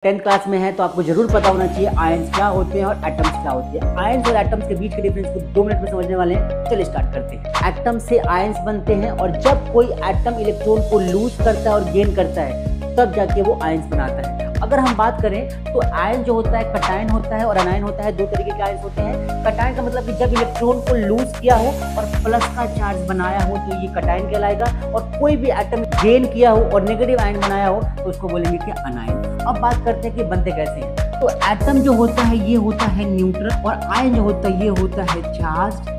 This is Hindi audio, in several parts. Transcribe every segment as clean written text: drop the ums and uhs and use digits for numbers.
10th क्लास में है तो आपको जरूर पता होना चाहिए आयंस क्या होते हैं और एटम्स क्या होते हैं। आयंस और एटम्स के बीच के डिफरेंस को 2 मिनट में समझने वाले हैं। चलिए स्टार्ट करते हैं। एटम से आयंस बनते हैं और जब कोई एटम इलेक्ट्रॉन को लूज करता है और गेन करता है तब जाके वो आयंस बनाता है। अगर हम बात करें तो आयन जो होता है कटायन होता है और अनायन होता है। 2 तरीके के आयंस होते हैं। कटायन का मतलब कि जब इलेक्ट्रॉन को लूज किया हो और प्लस का चार्ज बनाया हो तो ये कटायन कहलाएगा, और कोई भी एटम गेन किया हो और नेगेटिव आयन बनाया हो तो उसको बोलेंगे कि अनायन। अब बात करते हैं कि बनते कैसे हैं। तो एटम जो होता है ये होता है न्यूट्रल और आयन जो होता है ये होता है चार्ज।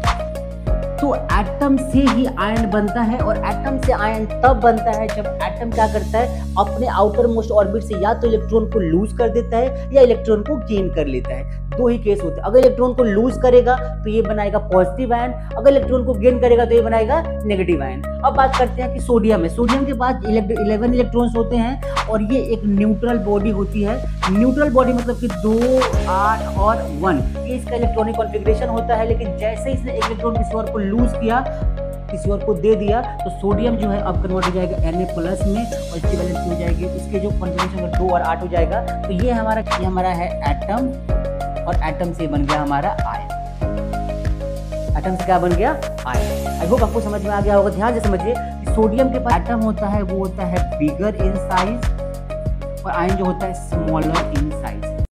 तो एटम से ही आयन बनता है और एटम से आयन तब बनता है जब एटम क्या करता है, अपने आउटर मोस्ट ऑर्बिट से या तो इलेक्ट्रॉन को लूज कर देता है या इलेक्ट्रॉन को गेन कर लेता है। 2 ही केस होते हैं। अगर इलेक्ट्रॉन को लूज करेगा तो ये बनाएगा पॉजिटिव आयन, अगर इलेक्ट्रॉन को गेन करेगा तो ये बनाएगा नेगेटिव आयन। अब बात करते हैं कि सोडियम है। सोडियम के पास 11 इलेक्ट्रॉन्स होते हैं और ये एक न्यूट्रल बॉडी होती है। न्यूट्रल बॉडी मतलब कि 2, 8 और 1 ये इसका इलेक्ट्रॉनिक कॉन्फ़िगरेशन होता है। लेकिन जैसे ही इसने एक इलेक्ट्रॉन किसी और को लूज किया, किसी और को दे दिया, तो सोडियम जो है अब कन्वर्ट हो जाएगा Na+ में और इसकी वैलेंसी हो जाएगी, इसके जो कॉन्फ़िगरेशन अगर 2 और 8 हो जाएगा तो ये हमारा है एटम, और एटम से बन गया हमारा आयन। एटम से क्या बन गया? आयन। आई होप आपको समझ में आ गया होगा। ध्यान से समझिए कि सोडियम के पास एटम होता है वो होता है बिगर इन साइज और आयन जो होता है स्मॉलर इन